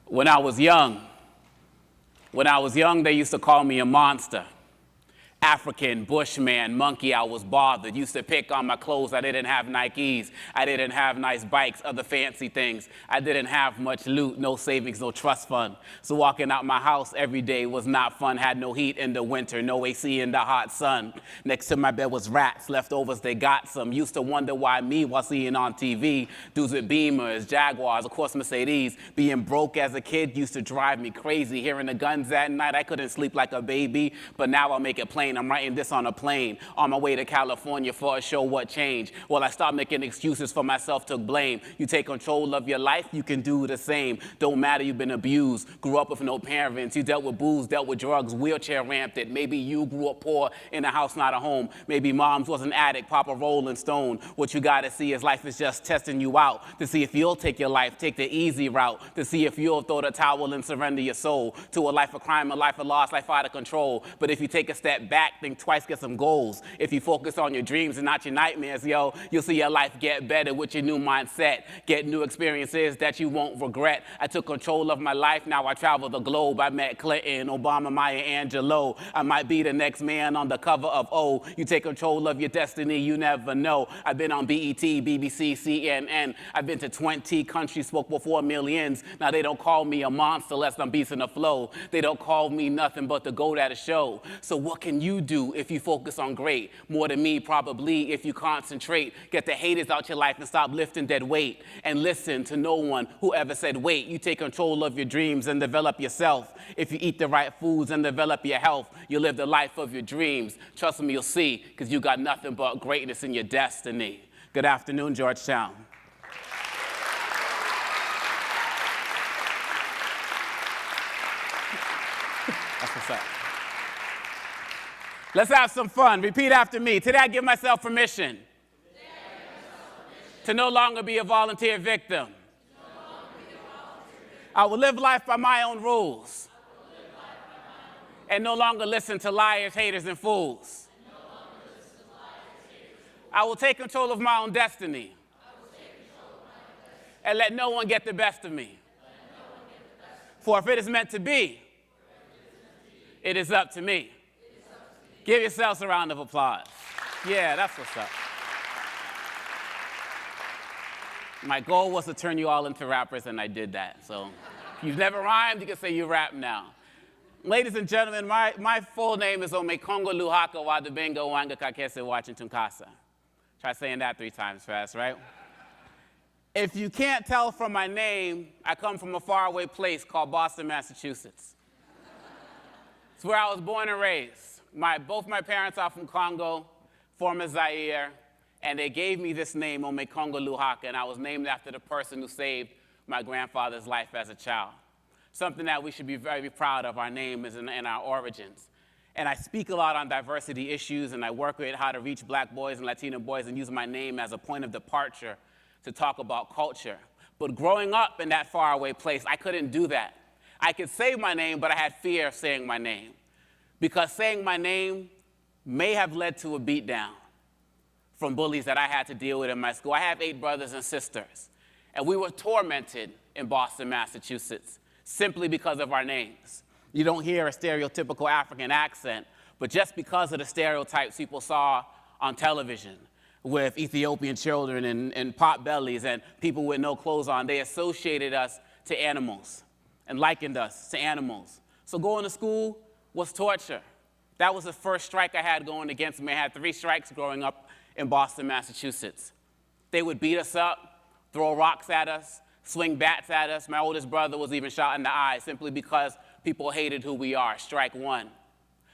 When I was young, they used to call me a monster. African, bushman, monkey, I was bothered. Used to pick on my clothes. I didn't have Nikes. I didn't have nice bikes, other fancy things. I didn't have much loot, no savings, no trust fund. So walking out my house every day was not fun. Had no heat in the winter, no AC in the hot sun. Next to my bed was rats, leftovers, they got some. Used to wonder why me while seeing on TV. Dudes with Beamers, Jaguars, of course Mercedes. Being broke as a kid used to drive me crazy. Hearing the guns at night, I couldn't sleep like a baby. But now I'll make it plain. I'm writing this on a plane on my way to California for a show. What changed? Well, I stopped making excuses for myself, took blame. You take control of your life, you can do the same. Don't matter, you've been abused, grew up with no parents, you dealt with booze, dealt with drugs, wheelchair rampant. Maybe you grew up poor in a house, not a home. Maybe mom's was an addict, papa Rolling Stone. What you gotta see is life is just testing you out to see if you'll take your life, take the easy route, to see if you'll throw the towel and surrender your soul to a life of crime, a life of loss, life out of control. But if you take a step back, think twice, get some goals. If you focus on your dreams and not your nightmares, you'll see your life get better with your new mindset. Get new experiences that you won't regret. I took control of my life, now I travel the globe. I met Clinton, Obama, Maya Angelou. I might be the next man on the cover of O. You take control of your destiny, you never know. I've been on BET, BBC, CNN. I've been to 20 countries, spoke before millions. Now they don't call me a monster lest I'm beasting the flow. They don't call me nothing but the goat at a show. So what can you do if you focus on great? More than me, probably, if you concentrate. Get the haters out your life and stop lifting dead weight. And listen to no one who ever said wait. You take control of your dreams and develop yourself. If you eat the right foods and develop your health, you'll live the life of your dreams. Trust me, you'll see, because you got nothing but greatness in your destiny. Good afternoon, Georgetown. That's what's up. Let's have some fun. Repeat after me. Today I give myself permission to no longer be a volunteer victim. I will live life by my own rules and no longer listen to liars, haters, and fools. I will take control of my own destiny and let no one get the best of me. For if it is meant to be, it is up to me. Give yourselves a round of applause. Yeah, that's what's up. My goal was to turn you all into rappers, and I did that. So if you've never rhymed, you can say you rap now. Ladies and gentlemen, my full name is Omékongo Dibinga Wanga Kakese Washington Casa. Try saying that 3 times fast, right? If you can't tell from my name, I come from a faraway place called Boston, Massachusetts. It's where I was born and raised. Both my parents are from Congo, former Zaire, and they gave me this name, Omékongo Luhaka, and I was named after the person who saved my grandfather's life as a child. Something that we should be very proud of. Our name is in our origins. And I speak a lot on diversity issues, and I work with how to reach black boys and Latino boys and use my name as a point of departure to talk about culture. But growing up in that faraway place, I couldn't do that. I could say my name, but I had fear of saying my name, because saying my name may have led to a beatdown from bullies that I had to deal with in my school. I have 8 brothers and sisters, and we were tormented in Boston, Massachusetts, simply because of our names. You don't hear a stereotypical African accent, but just because of the stereotypes people saw on television with Ethiopian children and pot bellies and people with no clothes on, they associated us to animals and likened us to animals. So going to school was torture. That was the first strike I had going against me. I had 3 strikes growing up in Boston, Massachusetts. They would beat us up, throw rocks at us, swing bats at us. My oldest brother was even shot in the eye simply because people hated who we are. Strike 1.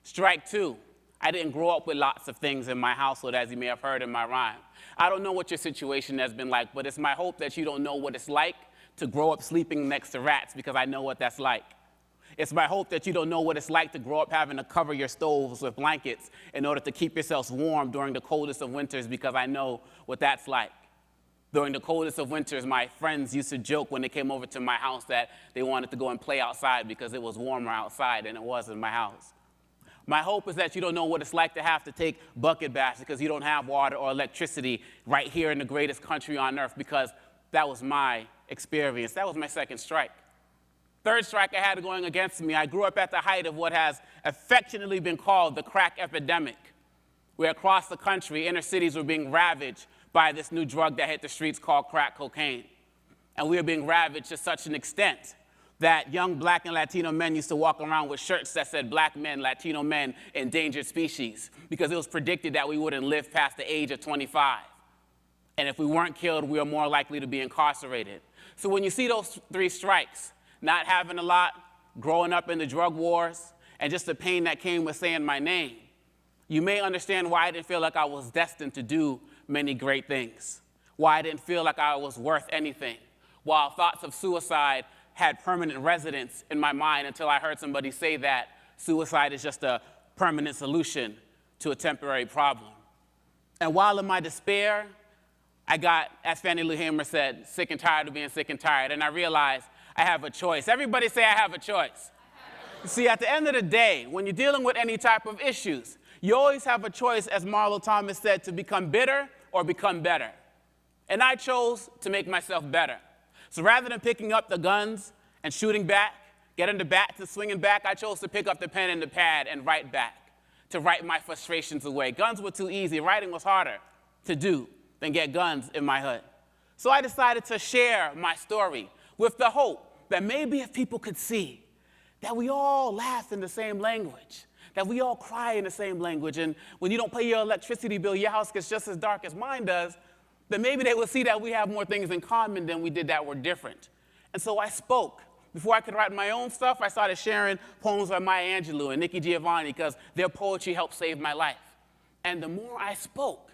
Strike 2. I didn't grow up with lots of things in my household, as you may have heard in my rhyme. I don't know what your situation has been like, but it's my hope that you don't know what it's like to grow up sleeping next to rats, because I know what that's like. It's my hope that you don't know what it's like to grow up having to cover your stoves with blankets in order to keep yourselves warm during the coldest of winters, because I know what that's like. During the coldest of winters, my friends used to joke when they came over to my house that they wanted to go and play outside because it was warmer outside than it was in my house. My hope is that you don't know what it's like to have to take bucket baths because you don't have water or electricity right here in the greatest country on earth, because that was my experience. That was my second strike. third strike I had going against me, I grew up at the height of what has affectionately been called the crack epidemic, where across the country, inner cities were being ravaged by this new drug that hit the streets called crack cocaine. And we were being ravaged to such an extent that young black and Latino men used to walk around with shirts that said black men, Latino men, endangered species, because it was predicted that we wouldn't live past the age of 25. And if we weren't killed, we were more likely to be incarcerated. So when you see those three strikes, not having a lot, growing up in the drug wars, and just the pain that came with saying my name, you may understand why I didn't feel like I was destined to do many great things, why I didn't feel like I was worth anything, while thoughts of suicide had permanent residence in my mind until I heard somebody say that suicide is just a permanent solution to a temporary problem. And while in my despair, I got, as Fannie Lou Hamer said, sick and tired of being sick and tired, and I realized I have a choice. Everybody say I have a choice. You see, at the end of the day, when you're dealing with any type of issues, you always have a choice, as Marlo Thomas said, to become bitter or become better. And I chose to make myself better. So rather than picking up the guns and shooting back, getting the bats and swinging back, I chose to pick up the pen and the pad and write back, to write my frustrations away. Guns were too easy. Writing was harder to do than get guns in my hood. So I decided to share my story with the hope that maybe if people could see that we all laugh in the same language, that we all cry in the same language, and when you don't pay your electricity bill, your house gets just as dark as mine does, then maybe they will see that we have more things in common than we did that were different. And so I spoke. Before I could write my own stuff, I started sharing poems by Maya Angelou and Nikki Giovanni because their poetry helped save my life. And the more I spoke,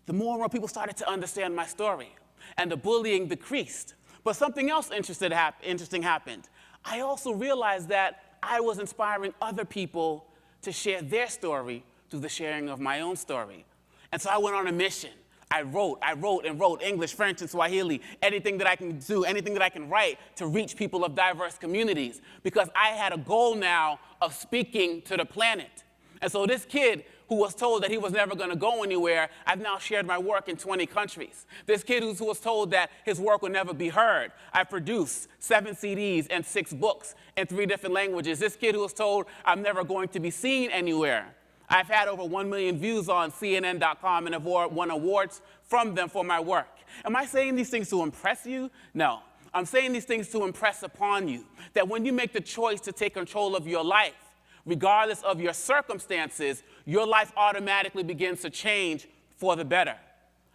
the more and more people started to understand my story, and the bullying decreased. But something else interesting happened. I also realized that I was inspiring other people to share their story through the sharing of my own story. And so I went on a mission. I wrote English, French, and Swahili, anything that I can do, anything that I can write to reach people of diverse communities, because I had a goal now of speaking to the planet. And so this kid who was told that he was never going to go anywhere, I've now shared my work in 20 countries. This kid who was told that his work would never be heard, I produced 7 CDs and 6 books in 3 different languages. This kid who was told I'm never going to be seen anywhere, I've had over 1 million views on CNN.com and have won awards from them for my work. Am I saying these things to impress you? No. I'm saying these things to impress upon you that when you make the choice to take control of your life, regardless of your circumstances, your life automatically begins to change for the better.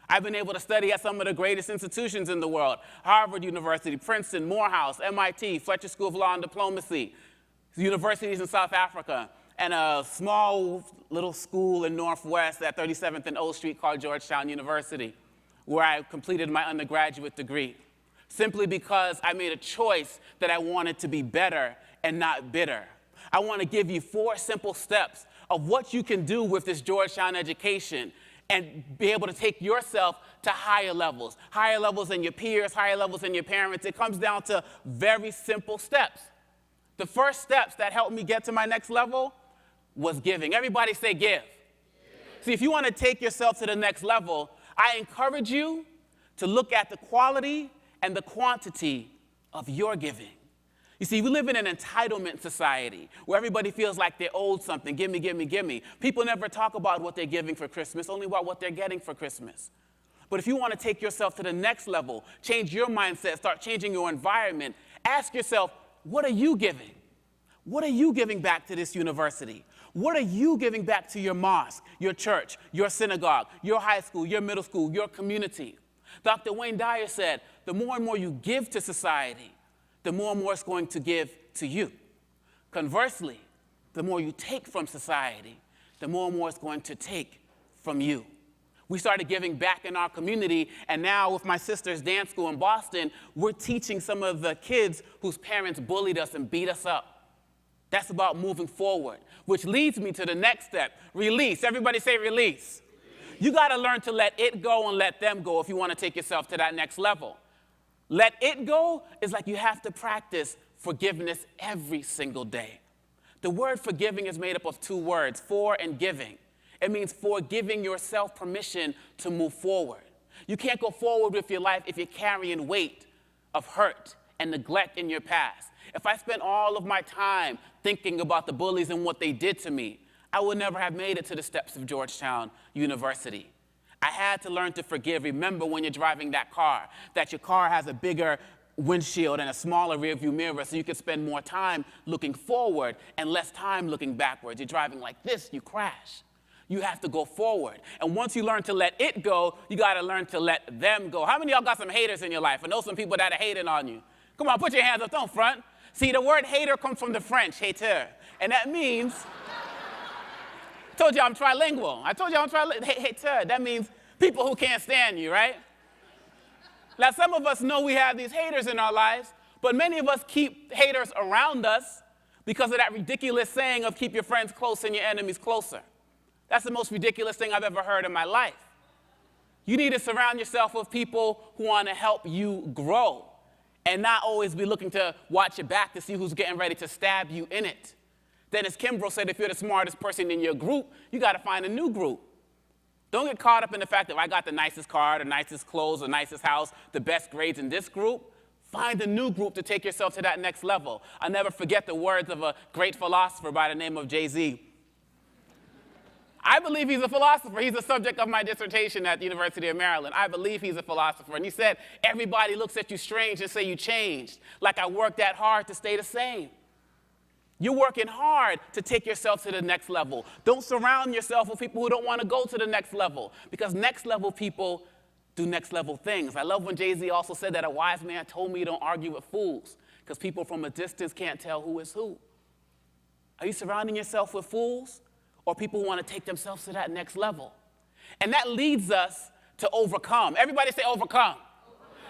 I've been able to study at some of the greatest institutions in the world: Harvard University, Princeton, Morehouse, MIT, Fletcher School of Law and Diplomacy, universities in South Africa, and a small little school in Northwest at 37th and O Street called Georgetown University, where I completed my undergraduate degree, simply because I made a choice that I wanted to be better and not bitter. I want to give you 4 simple steps of what you can do with this Georgetown education and be able to take yourself to higher levels than your peers, higher levels than your parents. It comes down to very simple steps. The first steps that helped me get to my next level was giving. Everybody say give. See, if you want to take yourself to the next level, I encourage you to look at the quality and the quantity of your giving. You see, we live in an entitlement society where everybody feels like they're owed something. Give me, give me, give me. People never talk about what they're giving for Christmas, only about what they're getting for Christmas. But if you want to take yourself to the next level, change your mindset, start changing your environment, ask yourself, what are you giving? What are you giving back to this university? What are you giving back to your mosque, your church, your synagogue, your high school, your middle school, your community? Dr. Wayne Dyer said, the more and more you give to society, the more and more it's going to give to you. Conversely, the more you take from society, the more and more it's going to take from you. We started giving back in our community, and now with my sister's dance school in Boston, we're teaching some of the kids whose parents bullied us and beat us up. That's about moving forward, which leads me to the next step, release. Everybody say release. You got to learn to let it go and let them go if you want to take yourself to that next level. Let it go is like you have to practice forgiveness every single day. The word forgiving is made up of 2 words, for and giving. It means for giving yourself permission to move forward. You can't go forward with your life if you're carrying weight of hurt and neglect in your past. If I spent all of my time thinking about the bullies and what they did to me, I would never have made it to the steps of Georgetown University. I had to learn to forgive. Remember when you're driving that car, that your car has a bigger windshield and a smaller rearview mirror so you can spend more time looking forward and less time looking backwards. You're driving like this, you crash. You have to go forward. And once you learn to let it go, you got to learn to let them go. How many of y'all got some haters in your life? I know some people that are hating on you. Come on, put your hands up, don't front. See, the word hater comes from the French, hater. And that means, I told you I'm trilingual. Hater, that means people who can't stand you, right? Now, some of us know we have these haters in our lives, but many of us keep haters around us because of that ridiculous saying of keep your friends close and your enemies closer. That's the most ridiculous thing I've ever heard in my life. You need to surround yourself with people who want to help you grow and not always be looking to watch your back to see who's getting ready to stab you in it. Dennis Kimbrough said if you're the smartest person in your group, you got to find a new group. Don't get caught up in the fact that I got the nicest car, the nicest clothes, the nicest house, the best grades in this group. Find a new group to take yourself to that next level. I'll never forget the words of a great philosopher by the name of Jay-Z. I believe he's a philosopher. He's the subject of my dissertation at the University of Maryland. I believe he's a philosopher. And he said, everybody looks at you strange and say you changed, like I worked that hard to stay the same. You're working hard to take yourself to the next level. Don't surround yourself with people who don't want to go to the next level, because next level people do next level things. I love when Jay-Z also said that a wise man told me you don't argue with fools, because people from a distance can't tell who is who. Are you surrounding yourself with fools? Or people who want to take themselves to that next level? And that leads us to overcome. Everybody say overcome.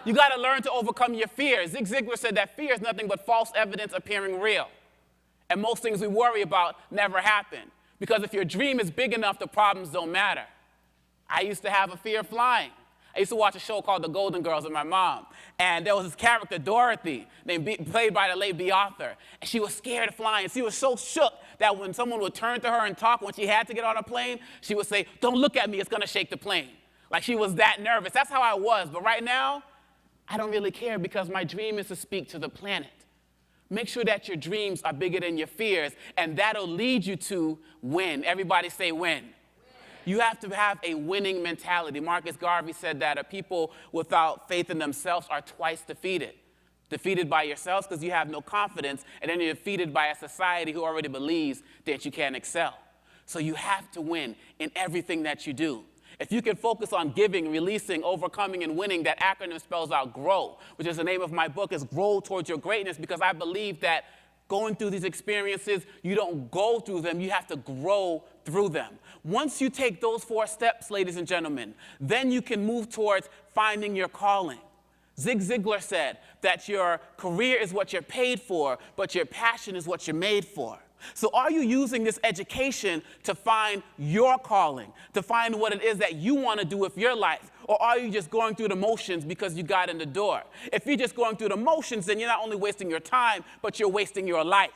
You got to learn to overcome your fears. Zig Ziglar said that fear is nothing but false evidence appearing real. And most things we worry about never happen. Because if your dream is big enough, the problems don't matter. I used to have a fear of flying. I used to watch a show called The Golden Girls with my mom. And there was this character, Dorothy, played by the late B. Arthur. And she was scared of flying. She was so shook that when someone would turn to her and talk when she had to get on a plane, she would say, don't look at me, it's going to shake the plane. Like she was that nervous. That's how I was. But right now, I don't really care because my dream is to speak to the planet. Make sure that your dreams are bigger than your fears, and that'll lead you to win. Everybody say win. You have to have a winning mentality. Marcus Garvey said that a people without faith in themselves are twice defeated. Defeated by yourselves because you have no confidence, and then you're defeated by a society who already believes that you can't excel. So you have to win in everything that you do. If you can focus on giving, releasing, overcoming, and winning, that acronym spells out GROW, which is the name of my book, is Grow Towards Your Greatness, because I believe that going through these experiences, you don't go through them, you have to grow through them. Once you take those 4 steps, ladies and gentlemen, then you can move towards finding your calling. Zig Ziglar said that your career is what you're paid for, but your passion is what you're made for. So are you using this education to find your calling, to find what it is that you want to do with your life? Or are you just going through the motions because you got in the door? If you're just going through the motions, then you're not only wasting your time, but you're wasting your life.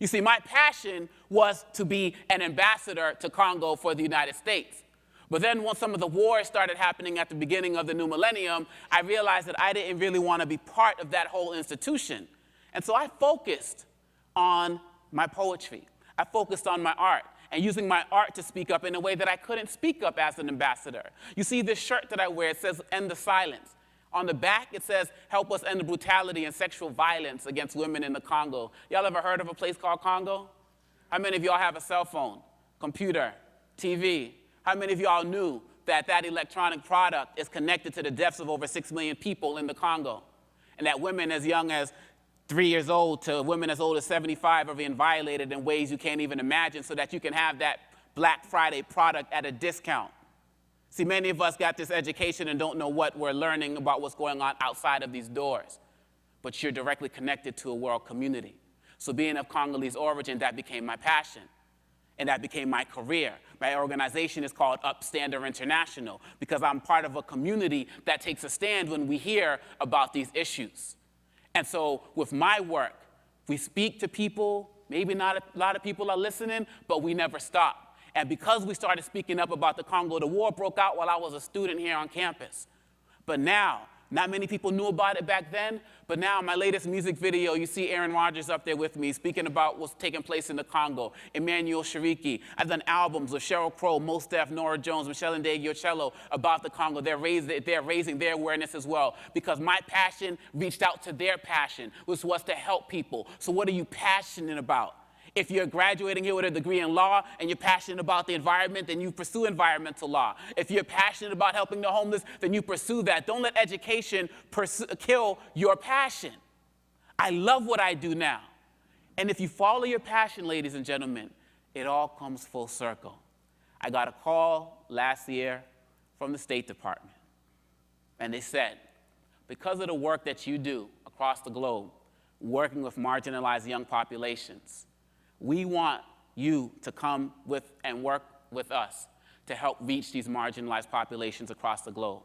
You see, my passion was to be an ambassador to Congo for the United States. But then once some of the wars started happening at the beginning of the new millennium, I realized that I didn't really want to be part of that whole institution. And so I focused on my poetry. I focused on my art and using my art to speak up in a way that I couldn't speak up as an ambassador. You see this shirt that I wear, it says, "End the silence." On the back, it says, "Help us end the brutality and sexual violence against women in the Congo." Y'all ever heard of a place called Congo? How many of y'all have a cell phone, computer, TV? How many of y'all knew that that electronic product is connected to the deaths of over 6 million people in the Congo? And that women as young as 3 years old to women as old as 75 are being violated in ways you can't even imagine so that you can have that Black Friday product at a discount. See, many of us got this education and don't know what we're learning about what's going on outside of these doors. But you're directly connected to a world community. So being of Congolese origin, that became my passion. And that became my career. My organization is called UPstander International because I'm part of a community that takes a stand when we hear about these issues. And so with my work, we speak to people. Maybe not a lot of people are listening, but we never stop. And because we started speaking up about the Congo, the war broke out while I was a student here on campus. But now, Not many people knew about it back then, but now my latest music video, you see Aaron Rodgers up there with me speaking about what's taking place in the Congo, Emmanuel Shariki. I've done albums with Sheryl Crow, Mos Def, Nora Jones, Michelle Ndegeocello about the Congo. They're raising their awareness as well because my passion reached out to their passion, which was to help people. So what are you passionate about? If you're graduating here with a degree in law and you're passionate about the environment, then you pursue environmental law. If you're passionate about helping the homeless, then you pursue that. Don't let education kill your passion. I love what I do now. And if you follow your passion, ladies and gentlemen, it all comes full circle. I got a call last year from the State Department, and they said, because of the work that you do across the globe, working with marginalized young populations, we want you to come with and work with us to help reach these marginalized populations across the globe.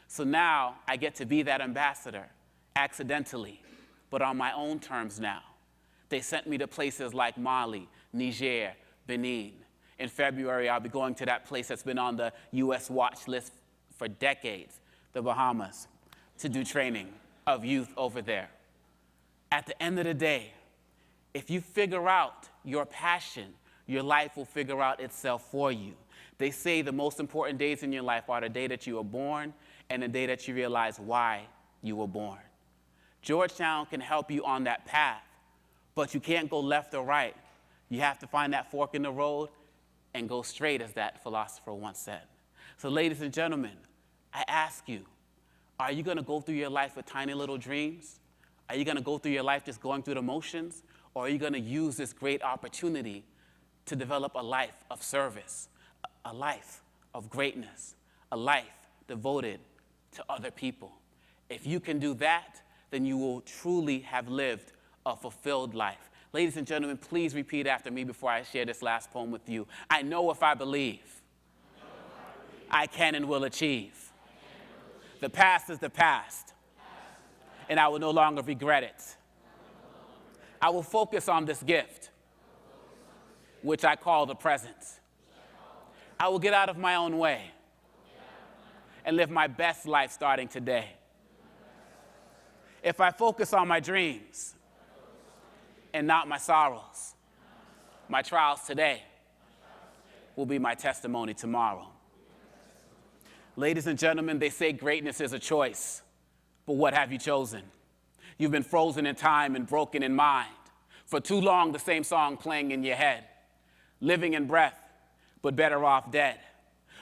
So now I get to be that ambassador, accidentally, but on my own terms now. They sent me to places like Mali, Niger, Benin. In February, I'll be going to that place that's been on the US watch list for decades, the Bahamas, to do training of youth over there. At the end of the day, if you figure out your passion, your life will figure out itself for you. They say the most important days in your life are the day that you were born and the day that you realize why you were born. Georgetown can help you on that path, but you can't go left or right. You have to find that fork in the road and go straight, as that philosopher once said. So ladies and gentlemen, I ask you, are you going to go through your life with tiny little dreams? Are you going to go through your life just going through the motions? Or are you going to use this great opportunity to develop a life of service, a life of greatness, a life devoted to other people? If you can do that, then you will truly have lived a fulfilled life. Ladies and gentlemen, please repeat after me before I share this last poem with you. I know if I believe, I can and will achieve. The past is the past, and I will no longer regret it. I will focus on this gift, which I call the present. I will get out of my own way and live my best life starting today. If I focus on my dreams and not my sorrows, my trials today will be my testimony tomorrow. Ladies and gentlemen, they say greatness is a choice, but what have you chosen? You've been frozen in time and broken in mind. For too long, the same song playing in your head. Living in breath, but better off dead.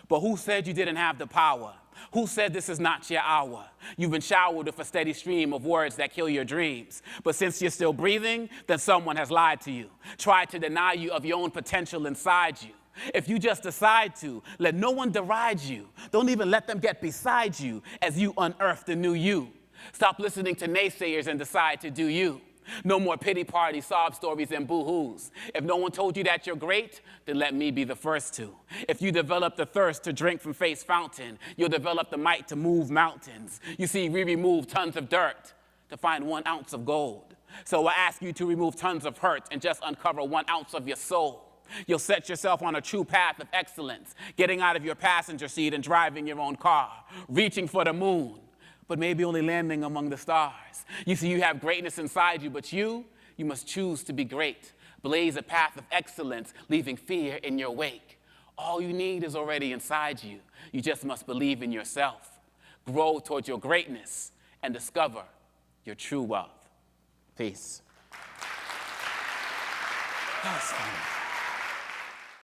But who said you didn't have the power? Who said this is not your hour? You've been showered with a steady stream of words that kill your dreams. But since you're still breathing, then someone has lied to you, tried to deny you of your own potential inside you. If you just decide to, let no one deride you. Don't even let them get beside you as you unearth the new you. Stop listening to naysayers and decide to do you. No more pity parties, sob stories, and boo-hoos. If no one told you that you're great, then let me be the first to. If you develop the thirst to drink from Faith's fountain, you'll develop the might to move mountains. You see, we remove tons of dirt to find 1 ounce of gold. So I ask you to remove tons of hurt and just uncover 1 ounce of your soul. You'll set yourself on a true path of excellence, getting out of your passenger seat and driving your own car, reaching for the moon, but maybe only landing among the stars. You see, you have greatness inside you, but you must choose to be great. Blaze a path of excellence, leaving fear in your wake. All you need is already inside you. You just must believe in yourself. Grow towards your greatness and discover your true wealth. Peace. That was fun.